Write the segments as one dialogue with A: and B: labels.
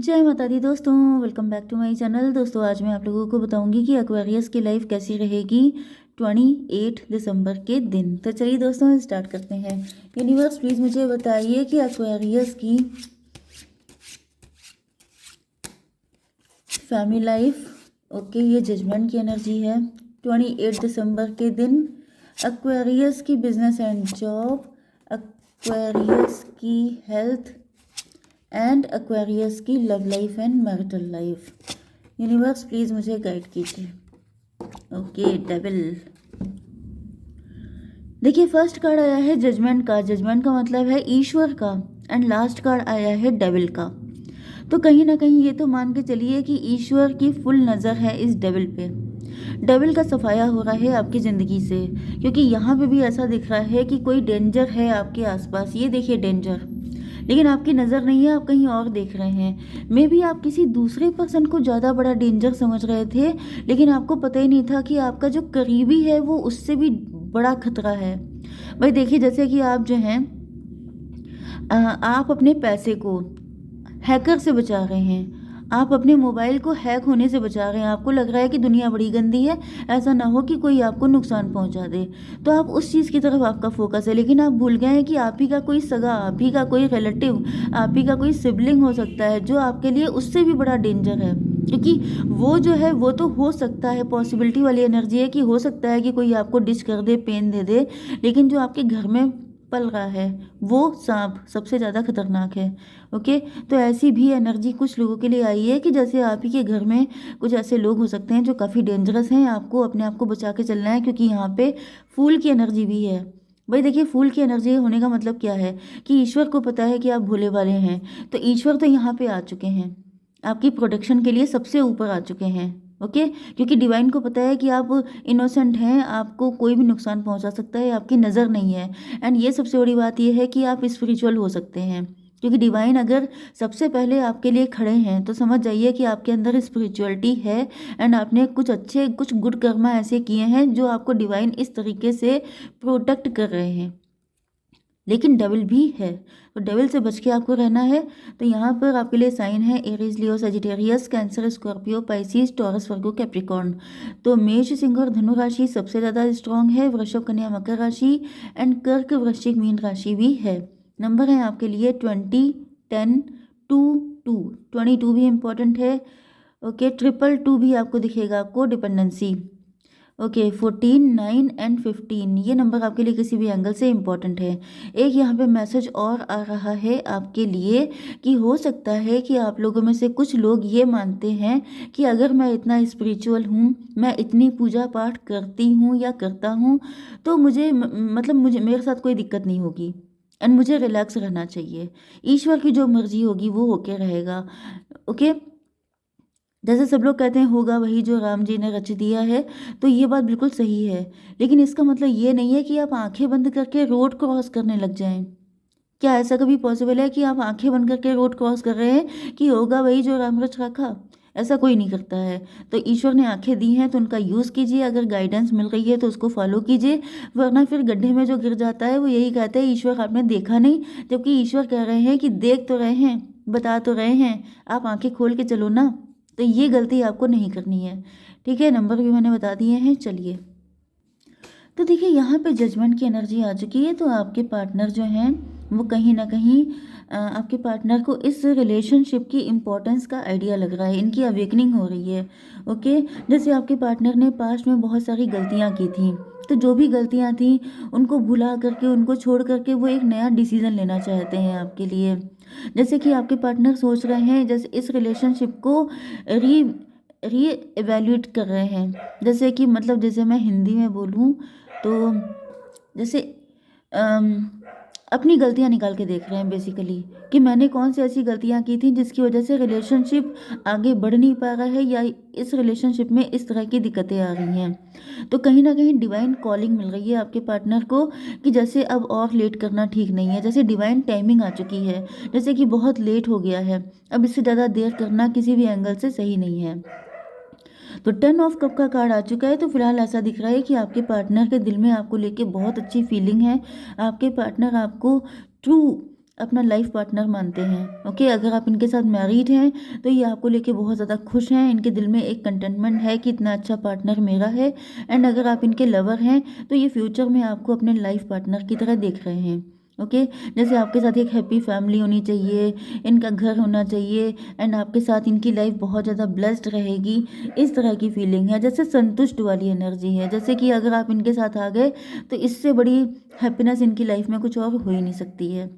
A: जय माता दी दोस्तों, welcome back to my channel. दोस्तों आज मैं आप लोगों को बताऊंगी कि एक्वेरियस की लाइफ कैसी रहेगी 28 दिसंबर के दिन। तो चलिए दोस्तों स्टार्ट करते हैं। यूनिवर्स प्लीज़ मुझे बताइए कि एक्वेरियस की फैमिली लाइफ, ओके ये जजमेंट की एनर्जी है 28 दिसंबर के दिन। एक्वेरियस की बिजनेस एंड जॉब, एक्वेरियस की हेल्थ एंड एक्वेरियस की love life and marital life. Universe please मुझे गाइड कीजिए। ओके डेविल, देखिए फर्स्ट कार्ड आया है जजमेंट का। जजमेंट का मतलब है ईश्वर का, एंड लास्ट कार्ड आया है डेविल का। तो कहीं ना कहीं ये तो मान के चलिए कि ईश्वर की फुल नज़र है इस डेविल पे। डेविल का सफाया हो रहा है आपकी ज़िंदगी से, क्योंकि यहाँ पे भी ऐसा दिख रहा है कि कोई डेंजर है आपके आसपास। ये देखिए डेंजर, लेकिन आपकी नज़र नहीं है, आप कहीं और देख रहे हैं। मे बी आप किसी दूसरे पर्सन को ज़्यादा बड़ा डेंजर समझ रहे थे, लेकिन आपको पता ही नहीं था कि आपका जो करीबी है वो उससे भी बड़ा खतरा है। भाई देखिए जैसे कि आप जो हैं आप अपने पैसे को हैकर से बचा रहे हैं, आप अपने मोबाइल को हैक होने से बचा रहे हैं। आपको लग रहा है कि दुनिया बड़ी गंदी है, ऐसा ना हो कि कोई आपको नुकसान पहुंचा दे, तो आप उस चीज़ की तरफ आपका फोकस है। लेकिन आप भूल गए हैं कि आप ही का कोई सगा, आप ही का कोई रिलेटिव, आप ही का कोई सिबलिंग हो सकता है जो आपके लिए उससे भी बड़ा डेंजर है। क्योंकि वो जो है वो तो हो सकता है, पॉसिबिलिटी वाली एनर्जी है कि हो सकता है कि कोई आपको डिश कर दे, पेन दे दे, लेकिन जो आपके घर में पल रहा है वो सांप सबसे ज़्यादा खतरनाक है। ओके, तो ऐसी भी एनर्जी कुछ लोगों के लिए आई है कि जैसे आप ही के घर में कुछ ऐसे लोग हो सकते हैं जो काफ़ी डेंजरस हैं। आपको अपने आप को बचा के चलना है, क्योंकि यहाँ पे फूल की एनर्जी भी है। भाई देखिए फूल की एनर्जी होने का मतलब क्या है कि ईश्वर को पता है कि आप भोले वाले हैं, तो ईश्वर तो यहाँ पे आ चुके हैं, आपकी प्रोटेक्शन के लिए सबसे ऊपर आ चुके हैं। ओके, क्योंकि डिवाइन को पता है कि आप इनोसेंट हैं, आपको कोई भी नुकसान पहुंचा सकता है, आपकी नज़र नहीं है। एंड ये सबसे बड़ी बात ये है कि आप स्पिरिचुअल हो सकते हैं, क्योंकि डिवाइन अगर सबसे पहले आपके लिए खड़े हैं तो समझ जाइए कि आपके अंदर स्पिरिचुअलिटी है। एंड आपने कुछ अच्छे, कुछ गुड कर्मा ऐसे किए हैं जो आपको डिवाइन इस तरीके से प्रोटेक्ट कर रहे हैं। लेकिन डेविल भी है, तो डेविल से बच के आपको रहना है। तो यहाँ पर आपके लिए साइन है Aries, Leo, Sagittarius, Cancer, Scorpio, Pisces, Taurus, Virgo, Capricorn. तो मेष, सिंह और धनु राशि सबसे ज़्यादा स्ट्रांग है। वृषभ, कन्या, मकर राशि एंड कर्क, वृश्चिक, मीन राशि भी है। नंबर है आपके लिए 20, 10, 2, 2। 22 भी इम्पॉर्टेंट है। ओके, 222 भी आपको दिखेगा, को डिपेंडेंसी। ओके, 14, 9 एंड 15 ये नंबर आपके लिए किसी भी एंगल से इम्पॉर्टेंट है। एक यहाँ पे मैसेज और आ रहा है आपके लिए कि हो सकता है कि आप लोगों में से कुछ लोग ये मानते हैं कि अगर मैं इतना स्पिरिचुअल हूँ, मैं इतनी पूजा पाठ करती हूँ या करता हूँ, तो मुझे मतलब मुझे मेरे साथ कोई दिक्कत नहीं होगी, एंड मुझे रिलैक्स रहना चाहिए। ईश्वर की जो मर्जी होगी वो होके रहेगा। ओके, जैसे सब लोग कहते हैं होगा वही जो राम जी ने रच दिया है, तो ये बात बिल्कुल सही है। लेकिन इसका मतलब ये नहीं है कि आप आंखें बंद करके रोड क्रॉस करने लग जाएं। क्या ऐसा कभी पॉसिबल है कि आप आंखें बंद करके रोड क्रॉस कर रहे हैं कि होगा वही जो राम रच रखा? ऐसा कोई नहीं करता है। तो ईश्वर ने आंखें दी हैं तो उनका यूज़ कीजिए, अगर गाइडेंस मिल रही है तो उसको फॉलो कीजिए, वरना फिर गड्ढे में जो गिर जाता है वो यही कहता है ईश्वर आपने देखा नहीं, जबकि ईश्वर कह रहे हैं कि देख तो रहे हैं, बता तो रहे हैं, आप आंखें खोल के चलो ना। तो ये गलती आपको नहीं करनी है। ठीक है, नंबर भी मैंने बता दिए हैं। चलिए, तो देखिए यहाँ पे जजमेंट की एनर्जी आ चुकी है, तो आपके पार्टनर जो हैं वो कहीं ना कहीं आपके पार्टनर को इस रिलेशनशिप की इम्पोर्टेंस का आइडिया लग रहा है, इनकी अवेकनिंग हो रही है। ओके, जैसे आपके पार्टनर ने पास्ट में बहुत सारी गलतियाँ की थी, तो जो भी गलतियाँ थी उनको भुला करके, उनको छोड़ करके वो एक नया डिसीजन लेना चाहते हैं आपके लिए। जैसे कि आपके पार्टनर सोच रहे हैं, जैसे इस रिलेशनशिप को री री एवेल्यूएट कर रहे हैं। जैसे कि मतलब जैसे मैं हिंदी में बोलूँ तो जैसे अम, अपनी गलतियां निकाल के देख रहे हैं बेसिकली, कि मैंने कौन सी ऐसी गलतियां की थी जिसकी वजह से रिलेशनशिप आगे बढ़ नहीं पा रहा है, या इस रिलेशनशिप में इस तरह की दिक्कतें आ रही हैं। तो कहीं ना कहीं डिवाइन कॉलिंग मिल रही है आपके पार्टनर को कि जैसे अब और लेट करना ठीक नहीं है, जैसे डिवाइन टाइमिंग आ चुकी है, जैसे कि बहुत लेट हो गया है, अब इससे ज़्यादा देर करना किसी भी एंगल से सही नहीं है। तो 10 ऑफ कप का कार्ड आ चुका है, तो फिलहाल ऐसा दिख रहा है कि आपके पार्टनर के दिल में आपको लेके बहुत अच्छी फीलिंग है। आपके पार्टनर आपको ट्रू अपना लाइफ पार्टनर मानते हैं। ओके, अगर आप इनके साथ मैरिड हैं तो ये आपको लेके बहुत ज़्यादा खुश हैं, इनके दिल में एक कंटेंटमेंट है कि इतना अच्छा पार्टनर मेरा है। एंड अगर आप इनके लवर हैं तो ये फ्यूचर में आपको अपने लाइफ पार्टनर की तरह देख रहे हैं। ओके, जैसे आपके साथ एक हैप्पी फैमिली होनी चाहिए, इनका घर होना चाहिए, एंड आपके साथ इनकी लाइफ बहुत ज़्यादा ब्लेस्ड रहेगी, इस तरह की फीलिंग है। जैसे संतुष्ट वाली एनर्जी है, जैसे कि अगर आप इनके साथ आ गए तो इससे बड़ी हैप्पीनेस इनकी लाइफ में कुछ और हो ही नहीं सकती है।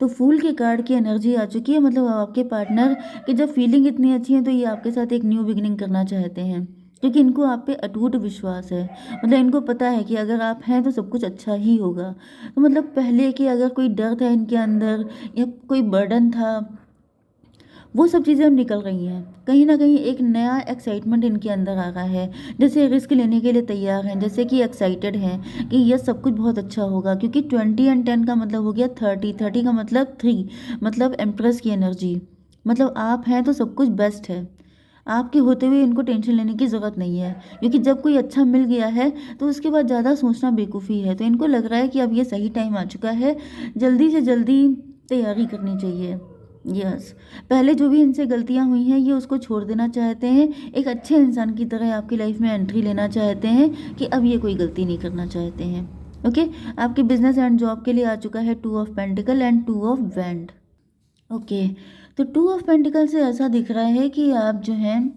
A: तो फूल के कार्ड की एनर्जी आ चुकी है, मतलब आपके पार्टनर की जब फीलिंग इतनी अच्छी है तो ये आपके साथ एक न्यू बिगिनिंग करना चाहते हैं, क्योंकि इनको आप पे अटूट विश्वास है। मतलब इनको पता है कि अगर आप हैं तो सब कुछ अच्छा ही होगा। तो मतलब पहले कि अगर कोई डर था इनके अंदर या कोई बर्डन था, वो सब चीज़ें अब निकल रही हैं। कहीं ना कहीं एक नया एक्साइटमेंट इनके अंदर आ रहा है, जैसे रिस्क लेने के लिए तैयार हैं, जैसे कि एक्साइटेड हैं कि यह सब कुछ बहुत अच्छा होगा। क्योंकि 20 एंड 10 का मतलब हो गया 30, 30 का मतलब 3, मतलब एम्प्रेस की एनर्जी। मतलब आप हैं तो सब कुछ बेस्ट है, आपके होते हुए इनको टेंशन लेने की ज़रूरत नहीं है। क्योंकि जब कोई अच्छा मिल गया है तो उसके बाद ज़्यादा सोचना बेवकूफ़ी है। तो इनको लग रहा है कि अब ये सही टाइम आ चुका है, जल्दी से जल्दी तैयारी करनी चाहिए। यस, पहले जो भी इनसे गलतियां हुई हैं ये उसको छोड़ देना चाहते हैं, एक अच्छे इंसान की तरह आपकी लाइफ में एंट्री लेना चाहते हैं कि अब ये कोई गलती नहीं करना चाहते हैं। ओके, आपके बिजनेस एंड जॉब के लिए आ चुका है 2 of pentacle and 2 of wand. Okay, तो 2 ऑफ पेंटिकल से ऐसा दिख रहा है कि आप जो हैं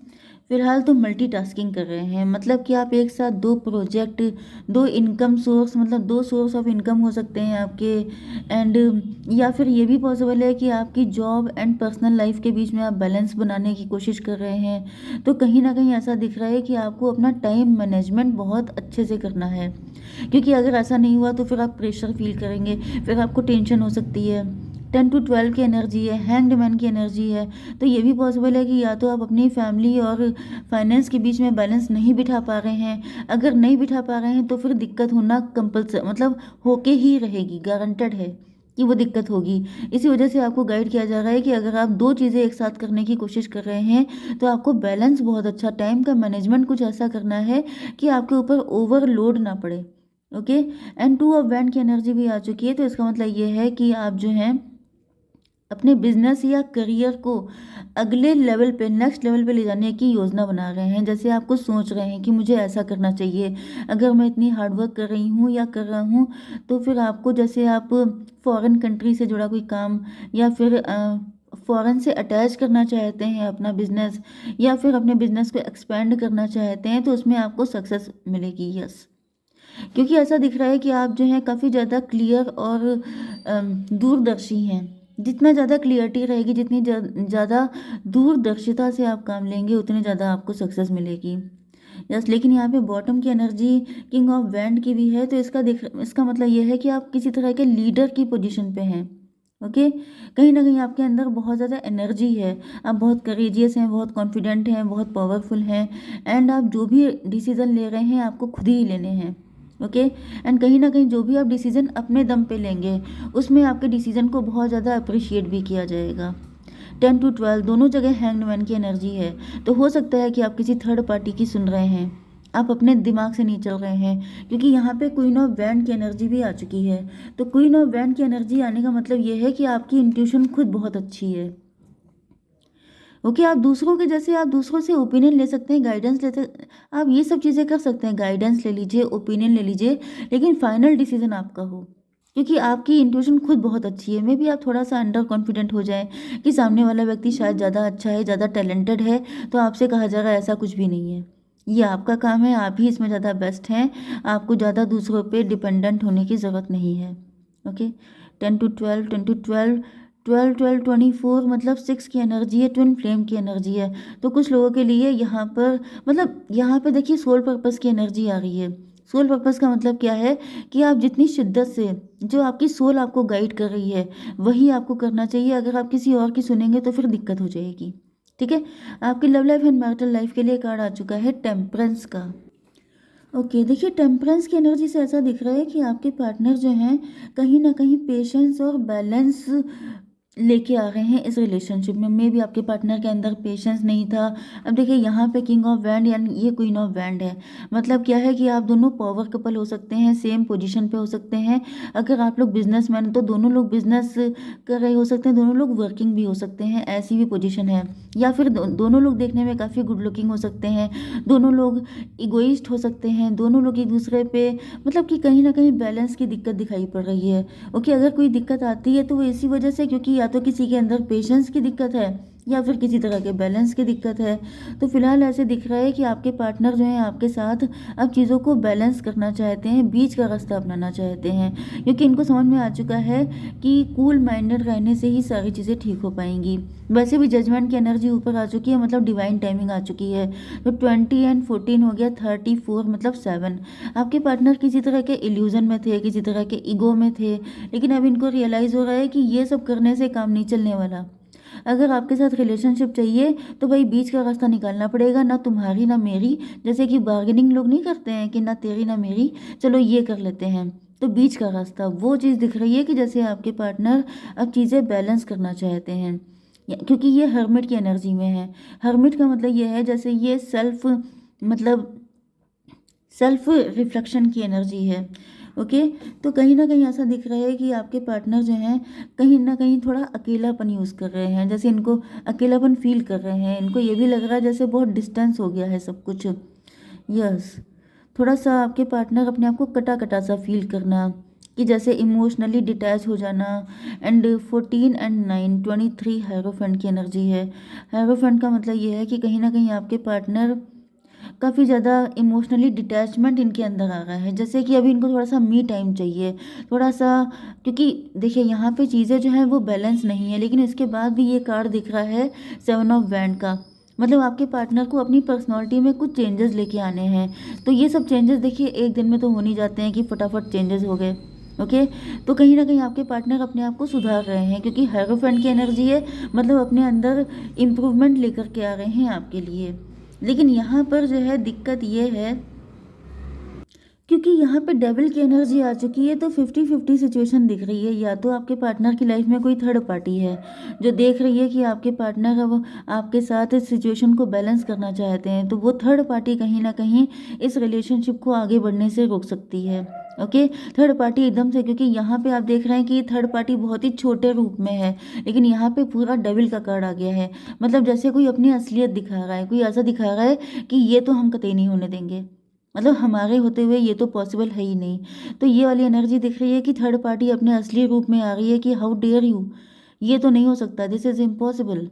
A: फिलहाल तो मल्टीटास्किंग कर रहे हैं, मतलब कि आप एक साथ 2 प्रोजेक्ट, 2 इनकम सोर्स, मतलब 2 सोर्स ऑफ इनकम हो सकते हैं आपके। एंड या फिर ये भी पॉसिबल है कि आपकी जॉब एंड पर्सनल लाइफ के बीच में आप बैलेंस बनाने की कोशिश कर रहे हैं। तो कहीं ना कहीं ऐसा दिख रहा है कि आपको अपना टाइम मैनेजमेंट बहुत अच्छे से करना है, क्योंकि अगर ऐसा नहीं हुआ तो फिर आप प्रेशर फील करेंगे, फिर आपको टेंशन हो सकती है। 10 to 12 की एनर्जी है, हैंग्ड मैन की एनर्जी है। तो ये भी पॉसिबल है कि या तो आप अपनी फैमिली और फाइनेंस के बीच में बैलेंस नहीं बिठा पा रहे हैं। अगर नहीं बिठा पा रहे हैं तो फिर दिक्कत होना कंपल्सरी, मतलब होके ही रहेगी, गारंटेड है कि वो दिक्कत होगी। इसी वजह से आपको गाइड किया जा रहा है कि अगर आप 2 चीज़ें एक साथ करने की कोशिश कर रहे हैं तो आपको बैलेंस बहुत अच्छा, टाइम का मैनेजमेंट कुछ ऐसा करना है कि आपके ऊपर ओवरलोड ना पड़े। ओके, एंड 2 ऑफ वैंड की एनर्जी भी आ चुकी है, तो इसका मतलब ये है कि आप जो हैं अपने बिजनेस या करियर को अगले लेवल पे, नेक्स्ट लेवल पे ले जाने की योजना बना रहे हैं। जैसे आप कुछ सोच रहे हैं कि मुझे ऐसा करना चाहिए, अगर मैं इतनी हार्डवर्क कर रही हूँ या कर रहा हूँ तो फिर आपको, जैसे आप फॉरेन कंट्री से जुड़ा कोई काम या फिर फॉरेन से अटैच करना चाहते हैं अपना बिजनेस, या फिर अपने बिजनेस को एक्सपेंड करना चाहते हैं, तो उसमें आपको सक्सेस मिलेगी। यस, क्योंकि ऐसा दिख रहा है कि आप जो हैं काफ़ी ज़्यादा क्लियर और दूरदर्शी हैं। जितना ज़्यादा क्लियरिटी रहेगी, जितनी ज़्यादा दूरदर्शिता से आप काम लेंगे, उतनी ज़्यादा आपको सक्सेस मिलेगी। यस, लेकिन यहाँ पे बॉटम की एनर्जी किंग ऑफ वैंड की भी है, तो इसका मतलब ये है कि आप किसी तरह के लीडर की पोजीशन पे हैं। ओके, कहीं ना कहीं आपके अंदर बहुत ज़्यादा एनर्जी है, आप बहुत करेजियस हैं, बहुत कॉन्फिडेंट हैं, बहुत पावरफुल हैं। एंड आप जो भी डिसीज़न ले रहे हैं आपको खुद ही लेने हैं। ओके, एंड कहीं ना कहीं जो भी आप डिसीज़न अपने दम पे लेंगे उसमें आपके डिसीज़न को बहुत ज़्यादा अप्रिशिएट भी किया जाएगा। 10 to 12 दोनों जगह हैंग्ड मैन की एनर्जी है, तो हो सकता है कि आप किसी थर्ड पार्टी की सुन रहे हैं, आप अपने दिमाग से नहीं चल रहे हैं, क्योंकि यहाँ पे क्वीन ऑफ वैंड की एनर्जी भी आ चुकी है। तो क्वीन ऑफ वैंड की एनर्जी आने का मतलब ये है कि आपकी इंट्यूशन खुद बहुत अच्छी है। ओके, आप दूसरों के, जैसे आप दूसरों से ओपिनियन ले सकते हैं, गाइडेंस लेते, आप ये सब चीज़ें कर सकते हैं, गाइडेंस ले लीजिए, ओपिनियन ले लीजिए, लेकिन फाइनल डिसीजन आपका हो, क्योंकि आपकी इंट्यूशन खुद बहुत अच्छी है। मे भी आप थोड़ा सा अंडर कॉन्फिडेंट हो जाए कि सामने वाला व्यक्ति शायद ज़्यादा अच्छा है, ज़्यादा टैलेंटेड है, तो आपसे कहा जा रहा है, ऐसा कुछ भी नहीं है। ये आपका काम है, आप ही इसमें ज़्यादा बेस्ट हैं, आपको ज़्यादा दूसरों पे डिपेंडेंट होने की ज़रूरत नहीं है। ओके, 10 to 12, 10 to 12, 12, 12, 24, मतलब 6 की एनर्जी है, ट्विन फ्लेम की एनर्जी है। तो कुछ लोगों के लिए यहाँ पर, मतलब यहाँ पे देखिए सोल पर्पस की एनर्जी आ रही है। सोल पर्पस का मतलब क्या है कि आप जितनी शिद्दत से, जो आपकी सोल आपको गाइड कर रही है वही आपको करना चाहिए। अगर आप किसी और की सुनेंगे तो फिर दिक्कत हो जाएगी। ठीक है, आपकी love life and marital life के लिए कार्ड आ चुका है टेम्परेंस का। ओके, देखिए टेम्परेंस की एनर्जी से ऐसा दिख रहा है कि आपके पार्टनर जो हैं कहीं ना कहीं पेशेंस और बैलेंस लेके आ रहे हैं इस रिलेशनशिप में। मे भी आपके पार्टनर के अंदर पेशेंस नहीं था। अब देखिए यहाँ पे किंग ऑफ वैंड यानी ये क्वीन ऑफ वैंड है। मतलब क्या है कि आप दोनों पावर कपल हो सकते हैं, सेम पोजीशन पे हो सकते हैं। अगर आप लोग बिजनेसमैन तो दोनों लोग बिजनेस कर रहे हो सकते हैं, दोनों लोग वर्किंग भी हो सकते हैं, ऐसी भी पोजीशन है। या फिर दोनों लोग देखने में काफ़ी गुड लुकिंग हो सकते हैं, दोनों लोग इगोइस्ट हो सकते हैं, दोनों लोग एक दूसरे पे मतलब कि कहीं ना कहीं बैलेंस की दिक्कत दिखाई पड़ रही है। ओके, अगर कोई दिक्कत आती है तो वो इसी वजह से, क्योंकि या तो किसी के अंदर पेशेंस की दिक्कत है या फिर किसी तरह के बैलेंस की दिक्कत है। तो फिलहाल ऐसे दिख रहा है कि आपके पार्टनर जो है आपके साथ अब चीज़ों को बैलेंस करना चाहते हैं, बीच का रास्ता अपनाना चाहते हैं, क्योंकि इनको समझ में आ चुका है कि कूल माइंडेड रहने से ही सारी चीज़ें ठीक हो पाएंगी। वैसे भी जजमेंट की एनर्जी ऊपर आ चुकी है, मतलब डिवाइन टाइमिंग आ चुकी है। तो 20 एंड 14 हो गया 34, मतलब 7। आपके पार्टनर किसी तरह के इल्यूजन में थे, किसी तरह के ईगो में थे, लेकिन अब इनको रियलाइज़ हो रहा है कि ये सब करने से काम नहीं चलने वाला। अगर आपके साथ रिलेशनशिप चाहिए तो भाई बीच का रास्ता निकालना पड़ेगा, ना तुम्हारी ना मेरी। जैसे कि बार्गेनिंग लोग नहीं करते हैं कि ना तेरी ना मेरी, चलो ये कर लेते हैं। तो बीच का रास्ता वो चीज़ दिख रही है कि जैसे आपके पार्टनर अब चीज़ें बैलेंस करना चाहते हैं, क्योंकि ये हर्मिट की एनर्जी में है। हर्मिट का मतलब ये है जैसे ये मतलब सेल्फ रिफ्लेक्शन की एनर्जी है। ओके, तो कहीं ना कहीं ऐसा दिख रहा है कि आपके पार्टनर जो हैं कहीं ना कहीं थोड़ा अकेलापन यूज़ कर रहे हैं, जैसे इनको अकेलापन फील कर रहे हैं। इनको ये भी लग रहा है जैसे बहुत डिस्टेंस हो गया है सब कुछ। यस, थोड़ा सा आपके पार्टनर अपने आप को कटा कटा सा फील करना, कि जैसे इमोशनली डिटैच हो जाना। एंड 14 एंड 9 23 हायरोफेंट की एनर्जी है। हायरोफेंट का मतलब ये है कि कहीं ना कहीं आपके पार्टनर काफ़ी ज़्यादा इमोशनली डिटैचमेंट इनके अंदर आ रहा है, जैसे कि अभी इनको थोड़ा सा मी टाइम चाहिए, थोड़ा सा। क्योंकि देखिए यहाँ पे चीज़ें जो हैं वो बैलेंस नहीं है, लेकिन इसके बाद भी ये कार्ड दिख रहा है 7 ऑफ वैंड का। मतलब आपके पार्टनर को अपनी पर्सनालिटी में कुछ चेंजेस लेके आने हैं। तो ये सब चेंजेस देखिए एक दिन में तो हो नहीं जाते हैं कि फटाफट चेंजेस हो गए। ओके, तो कहीं ना कहीं आपके पार्टनर अपने आप को सुधार रहे हैं, क्योंकि हायरोफेंट की एनर्जी है, मतलब अपने अंदर इम्प्रूवमेंट लेकर के आ रहे हैं आपके लिए। लेकिन यहाँ पर जो है दिक्कत ये है, क्योंकि यहाँ पे डेविल की एनर्जी आ चुकी है, तो 50-50 सिचुएशन दिख रही है। या तो आपके पार्टनर की लाइफ में कोई थर्ड पार्टी है जो देख रही है कि आपके पार्टनर अब आपके साथ इस सिचुएशन को बैलेंस करना चाहते हैं, तो वो थर्ड पार्टी कहीं ना कहीं इस रिलेशनशिप को आगे बढ़ने से रोक सकती है। ओके, थर्ड पार्टी एकदम से, क्योंकि यहाँ पे आप देख रहे हैं कि थर्ड पार्टी बहुत ही छोटे रूप में है, लेकिन यहाँ पे पूरा डेविल का कार्ड आ गया है। मतलब जैसे कोई अपनी असलियत दिखा रहा है, कोई ऐसा दिखा रहा है कि ये तो हम कतई नहीं होने देंगे, मतलब हमारे होते हुए ये तो पॉसिबल है ही नहीं। तो ये वाली एनर्जी दिख रही है कि थर्ड पार्टी अपने असली रूप में आ रही है कि हाउ डेयर यू, ये तो नहीं हो सकता, दिस इज़ इम्पॉसिबल।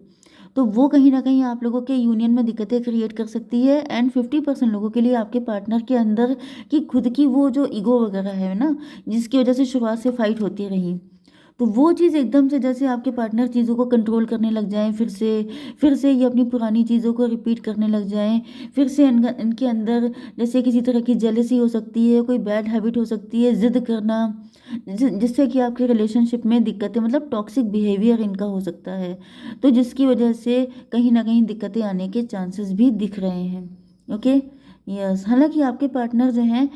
A: तो वो कहीं ना कहीं आप लोगों के यूनियन में दिक्कतें क्रिएट कर सकती है। एंड 50% लोगों के लिए आपके पार्टनर के अंदर की खुद की वो जो ईगो वगैरह है ना, जिसकी वजह से शुरुआत से फाइट होती रही, तो वो चीज़ एकदम से जैसे आपके पार्टनर चीज़ों को कंट्रोल करने लग जाएं, फिर से ये अपनी पुरानी चीज़ों को रिपीट करने लग जाएं, फिर से इनके अंदर जैसे किसी तरह की जेलसी हो सकती है, कोई बैड हैबिट हो सकती है, जिद करना, जिससे कि आपके रिलेशनशिप में दिक्कतें, मतलब टॉक्सिक बिहेवियर इनका हो सकता है, तो जिसकी वजह से कहीं ना कहीं दिक्कतें आने के चांसेस भी दिख रहे हैं। ओके, यस, हालांकि आपके पार्टनर जो हैं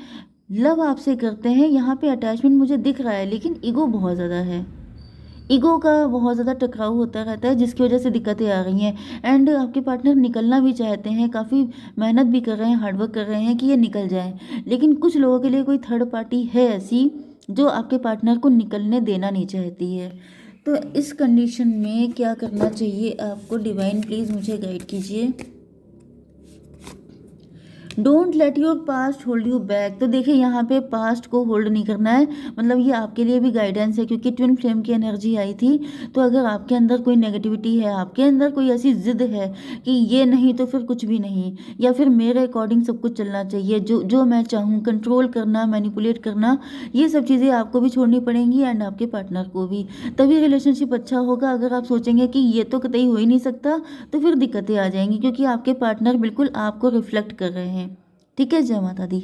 A: लव आपसे करते हैं, यहाँ पे अटैचमेंट मुझे दिख रहा है, लेकिन ईगो बहुत ज़्यादा है। ईगो का बहुत ज़्यादा टकराव होता रहता है, जिसकी वजह से दिक्कतें आ रही हैं। एंड आपके पार्टनर निकलना भी चाहते हैं, काफ़ी मेहनत भी कर रहे हैं, हार्डवर्क कर रहे हैं कि ये निकल जाए, लेकिन कुछ लोगों के लिए कोई थर्ड पार्टी है ऐसी जो आपके पार्टनर को निकलने देना नहीं चाहती है। तो इस कंडीशन में क्या करना चाहिए आपको? डिवाइन प्लीज़ मुझे गाइड कीजिए। Don't let your past hold you back. तो देखिए यहाँ पे पास्ट को होल्ड नहीं करना है, मतलब ये आपके लिए भी गाइडेंस है, क्योंकि ट्विन फ्लेम की एनर्जी आई थी। तो अगर आपके अंदर कोई नेगेटिविटी है, आपके अंदर कोई ऐसी जिद है कि ये नहीं तो फिर कुछ भी नहीं, या फिर मेरे अकॉर्डिंग सब कुछ चलना चाहिए, जो जो मैं चाहूँ, कंट्रोल करना, मैनिपुलेट करना, ये सब चीज़ें आपको भी छोड़नी पड़ेंगी एंड आपके पार्टनर को भी, तभी रिलेशनशिप अच्छा होगा। अगर आप सोचेंगे कि ये तो कतई हो ही नहीं सकता, तो फिर दिक्कतें आ जाएंगी, क्योंकि आपके पार्टनर बिल्कुल आपको रिफ्लेक्ट कर रहे हैं। ठीक है, जय माता दी।